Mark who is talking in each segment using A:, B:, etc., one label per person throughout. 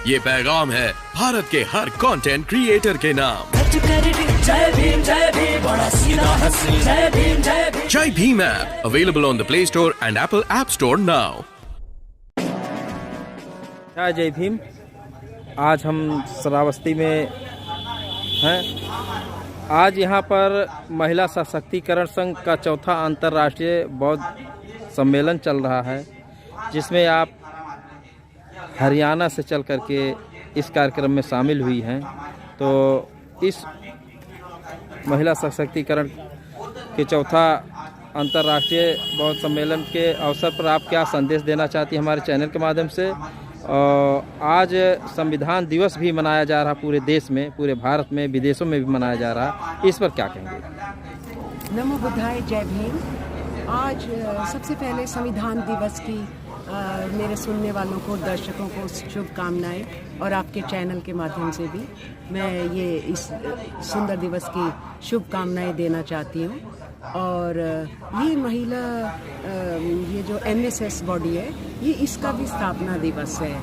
A: ये पैगाम है भारत के हर कंटेंट क्रिएटर के नाम।
B: जय भीम बड़ा सीधा हंसी, जय भीम।
A: जय Bhim app available on the play store and Apple app store now.
C: जय भीम। आज हम श्रावस्ती में हैं। आज यहाँ पर महिला सशक्तिकरण संघ का चौथा अंतर्राष्ट्रीय बौद्ध सम्मेलन चल रहा है, जिसमें आप हरियाणा से चल करके इस कार्यक्रम में शामिल हुई हैं। तो इस महिला सशक्तिकरण के चौथा अंतर्राष्ट्रीय बौद्ध सम्मेलन के अवसर पर आप क्या संदेश देना चाहती हैं हमारे चैनल के माध्यम से? आज संविधान दिवस भी मनाया जा रहा पूरे देश में, पूरे भारत में, विदेशों में भी मनाया जा रहा, इस पर क्या कहेंगे?
D: नमो बुद्धाय, जय भीम। आज सबसे पहले संविधान दिवस की मेरे सुनने वालों को, दर्शकों को शुभकामनाएं, और आपके चैनल के माध्यम से भी मैं ये इस सुंदर दिवस की शुभकामनाएं देना चाहती हूँ। और ये महिला ये जो MSS बॉडी है, ये इसका भी स्थापना दिवस है,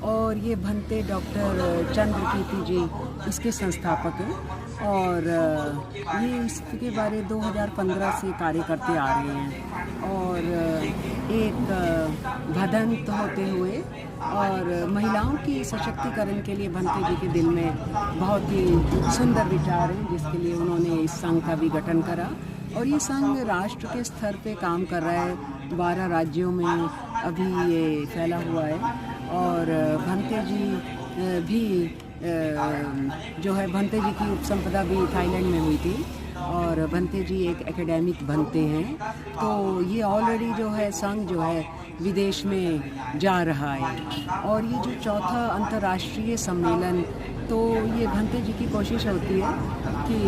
D: और ये भंते डॉक्टर चंद्रकीर्ति जी इसके संस्थापक हैं, और ये इसके बारे 2015 से कार्य करते आ रहे हैं। और एक भदंत होते हुए और महिलाओं की सशक्तिकरण के लिए भंते जी के दिल में बहुत ही सुंदर विचार हैं, जिसके लिए उन्होंने इस संघ का भी गठन करा। और ये संघ राष्ट्र के स्तर पे काम कर रहा है, 12 राज्यों में अभी ये फैला हुआ है। और भंते जी भी जो है, भंते जी की उपसंपदा भी थाईलैंड में हुई थी, और भंते जी एक एकेडमिक भंते हैं। तो ये ऑलरेडी जो है संघ जो है विदेश में जा रहा है। और ये जो चौथा अंतर्राष्ट्रीय सम्मेलन, तो ये भंते जी की कोशिश होती है कि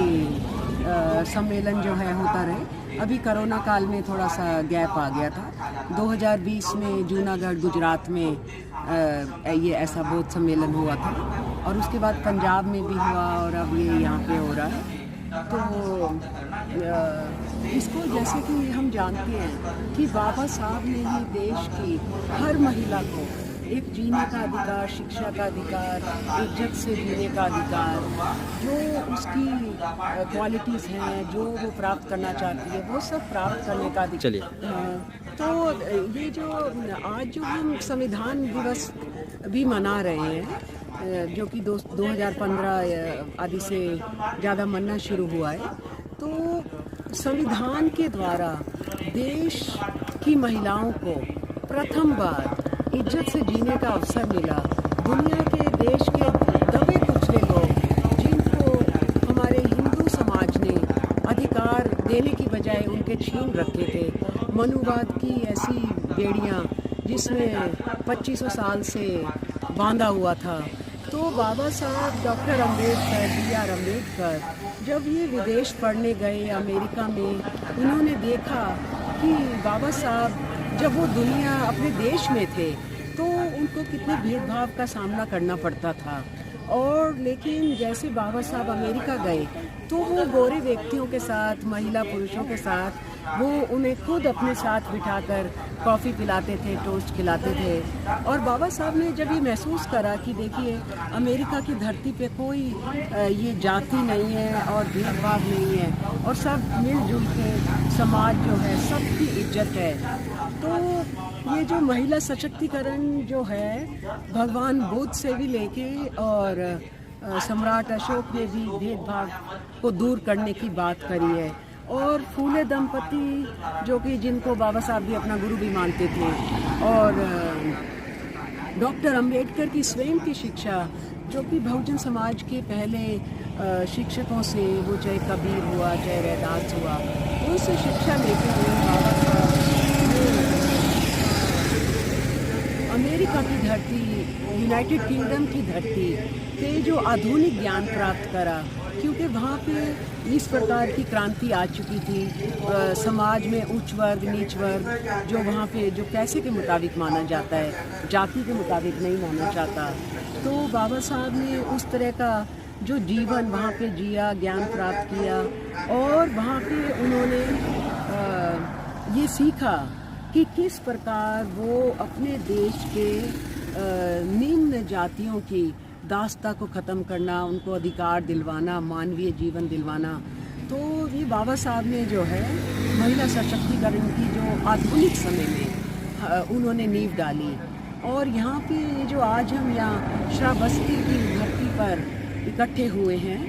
D: सम्मेलन जो है होता रहे। अभी कोरोना काल में थोड़ा सा गैप आ गया था। 2020 में जूनागढ़ गुजरात में ये ऐसा बौद्ध सम्मेलन हुआ था, और उसके बाद पंजाब में भी हुआ, और अब ये यहाँ पे हो रहा है। तो इसको जैसे कि हम जानते हैं कि बाबा साहब ने ही देश की हर महिला को एक जीने का अधिकार, शिक्षा का अधिकार, इज्जत से जीने का अधिकार, जो उसकी क्वालिटीज़ हैं, जो वो प्राप्त करना चाहती है, वो सब प्राप्त करने का अधिकार।
C: चलिए,
D: तो ये जो आज जो हम संविधान दिवस भी मना रहे हैं, जो कि 2015 आदि से ज़्यादा मनना शुरू हुआ है, तो संविधान के द्वारा देश की महिलाओं को प्रथम बार इज्जत से जीने का अवसर मिला। दुनिया के देश के दबे कुचले लोग, जिनको हमारे हिंदू समाज ने अधिकार देने की बजाय उनके छीन रखे थे, मनुवाद की ऐसी बेड़ियाँ जिसमें 2500 साल से बांधा हुआ था। तो बाबा साहब डॉक्टर अम्बेडकर, BR अम्बेडकर, जब ये विदेश पढ़ने गए अमेरिका में, उन्होंने देखा कि बाबा साहब जब वो दुनिया अपने देश में थे तो उनको कितने भेदभाव का सामना करना पड़ता था। और लेकिन जैसे बाबा साहब अमेरिका गए तो वो गोरे व्यक्तियों के साथ, महिला पुरुषों के साथ, वो उन्हें खुद अपने साथ बिठाकर कॉफ़ी पिलाते थे, टोस्ट खिलाते थे। और बाबा साहब ने जब ये महसूस करा कि देखिए, अमेरिका की धरती पे कोई ये जाति नहीं है और भेदभाव नहीं है, और सब मिलजुल के समाज जो है, सबकी इज्जत है। तो ये जो महिला सशक्तिकरण जो है, भगवान बुद्ध से भी लेके और सम्राट अशोक ने भी भेदभाव को दूर करने की बात करी है। और फूले दंपति, जो कि जिनको बाबा साहब भी अपना गुरु भी मानते थे, और डॉक्टर अंबेडकर की स्वयं की शिक्षा, जो कि बहुजन समाज के पहले शिक्षकों से, वो चाहे कबीर हुआ, चाहे रैदास हुआ, उनसे शिक्षा लेते हुए बाबा साहब अमेरिका की धरती, यूनाइटेड किंगडम की धरती पे जो आधुनिक ज्ञान प्राप्त करा, क्योंकि वहाँ पे इस प्रकार की क्रांति आ चुकी थी। समाज में उच्च वर्ग, नीच वर्ग, जो वहाँ पे जो पैसे के मुताबिक माना जाता है, जाति के मुताबिक नहीं माना जाता। तो बाबा साहब ने उस तरह का जो जीवन वहाँ पे जिया, ज्ञान प्राप्त किया, और वहाँ पे उन्होंने ये सीखा कि किस प्रकार वो अपने देश के निम्न जातियों की दास्ता को ख़त्म करना, उनको अधिकार दिलवाना, मानवीय जीवन दिलवाना। तो ये बाबा साहब ने जो है महिला सशक्तिकरण की जो आधुनिक समय में उन्होंने नींव डाली। और यहाँ पे ये जो आज हम यहाँ श्रावस्ती की धरती पर इकट्ठे हुए हैं,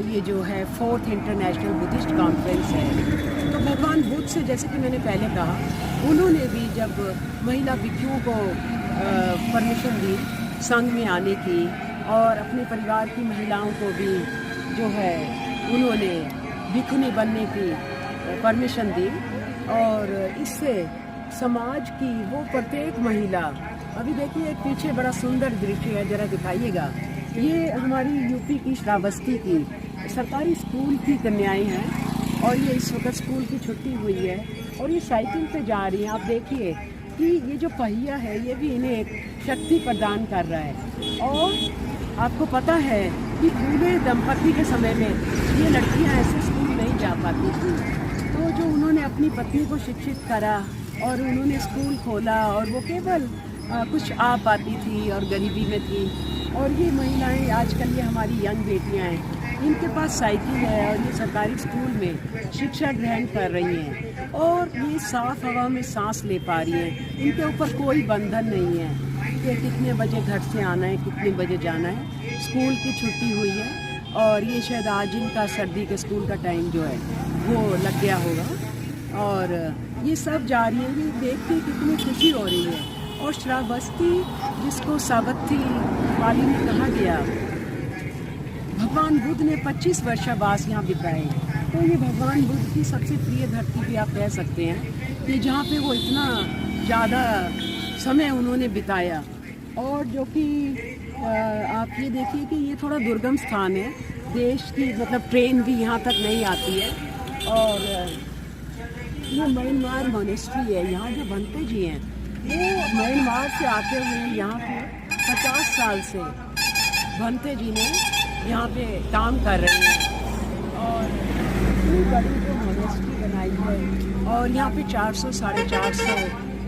D: ये जो है 4th इंटरनेशनल बुद्धिस्ट कॉन्फ्रेंस है। तो भगवान बुद्ध से, जैसे कि मैंने पहले कहा, उन्होंने भी जब महिला भिक्षुओं को परमिशन दी संघ में आने की, और अपने परिवार की महिलाओं को भी जो है उन्होंने भिक्षुनी बनने की परमिशन दी। और इससे समाज की वो प्रत्येक महिला, अभी देखिए एक पीछे बड़ा सुंदर दृश्य है, जरा दिखाइएगा। ये हमारी यूपी की श्रावस्ती की सरकारी स्कूल की कन्याएं हैं, और ये इस वक्त स्कूल की छुट्टी हुई है और ये साइकिल पे जा रही हैं। आप देखिए कि ये जो पहिया है ये भी इन्हें एक शक्ति प्रदान कर रहा है। और आपको पता है कि पूरे दंपति के समय में ये लड़कियां ऐसे स्कूल नहीं जा पाती थी। तो जो उन्होंने अपनी पत्नी को शिक्षित करा और उन्होंने स्कूल खोला, और वो केवल कुछ आ पाती थी और गरीबी में थी। और ये महिलाएं आजकल, ये हमारी यंग बेटियां हैं, इनके पास साइकिल है और ये सरकारी स्कूल में शिक्षा ग्रहण कर रही हैं, और ये साफ हवा में सांस ले पा रही हैं। इनके ऊपर कोई बंधन नहीं है कि कितने बजे घर से आना है, कितने बजे जाना है। स्कूल की छुट्टी हुई है, और ये शायद आज इनका सर्दी के स्कूल का टाइम जो है वो लग गया होगा। और ये सब जा रही है, ये देख के कितनी खुशी हो रही है। और श्रावस्ती, जिसको सावत्ती पाली में कहा गया, भगवान बुद्ध ने 25 वर्षावास यहाँ बिताए। तो ये भगवान बुद्ध की सबसे प्रिय धरती भी आप कह सकते हैं, कि जहाँ पे वो इतना ज़्यादा समय उन्होंने बिताया। और जो कि आप ये देखिए कि ये थोड़ा दुर्गम स्थान है, देश की मतलब ट्रेन भी यहाँ तक नहीं आती है। और ये म्यांमार मोनेस्ट्री है, यहाँ जो भंते जी हैं वो म्यांमार से आते हुए यहाँ पे 50 साल से भंते जी ने यहाँ पे काम कर रहे हैं। और इतनी बड़ी जो मोनेस्ट्री बनाई है, और यहाँ पे 400 साढ़े 400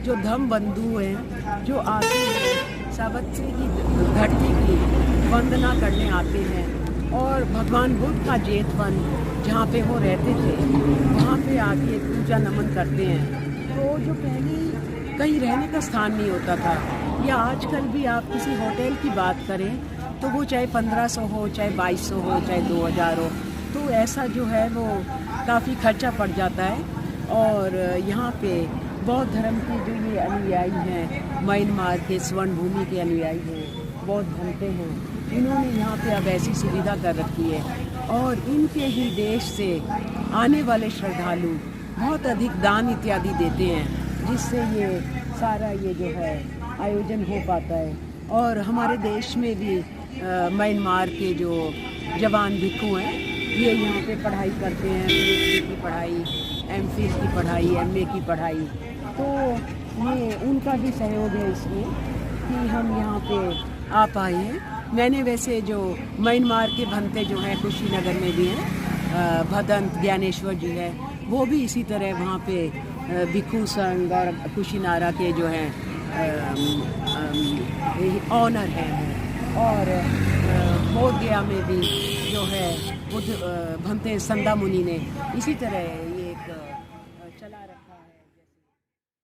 D: जो धम्म बंधु हैं जो आते हैं, सावत्ती की धरती की वंदना करने आते हैं। और भगवान बुद्ध का जेठवन जहाँ पे वो रहते थे, वहाँ पे आके पूजा नमन करते हैं। तो जो पहले कहीं रहने का स्थान नहीं होता था, या आजकल भी आप किसी होटल की बात करें तो वो चाहे 1500 हो, चाहे 2200 हो, चाहे 2000 हो, तो ऐसा जो है वो काफ़ी खर्चा पड़ जाता है। और यहाँ पे बौद्ध धर्म के जो ये अनुयायी हैं, म्यांमार के स्वर्ण भूमि के अनुयायी हैं, बौद्ध भंते हैं, इन्होंने यहाँ पे अब ऐसी सुविधा कर रखी है। और इनके ही देश से आने वाले श्रद्धालु बहुत अधिक दान इत्यादि देते हैं, जिससे ये सारा ये जो है आयोजन हो पाता है। और हमारे देश में भी म्यांमार के जो जवान भिक्षु हैं, ये यहाँ पे पढ़ाई करते हैं, PhD की पढ़ाई, MPhil की पढ़ाई, MA की पढ़ाई। तो ये उनका भी सहयोग है इसमें कि हम यहाँ पे आ पाए हैं। मैंने वैसे जो म्यांमार के भंते जो हैं कुशीनगर में भी हैं, भदंत ज्ञानेश्वर जी है, वो भी इसी तरह वहाँ पे भिक्षु संघ और कुशीनारा के जो हैं ऑनर हैं। और बोध गया में भी जो है बुद्ध भंते संदा मुनि ने इसी तरह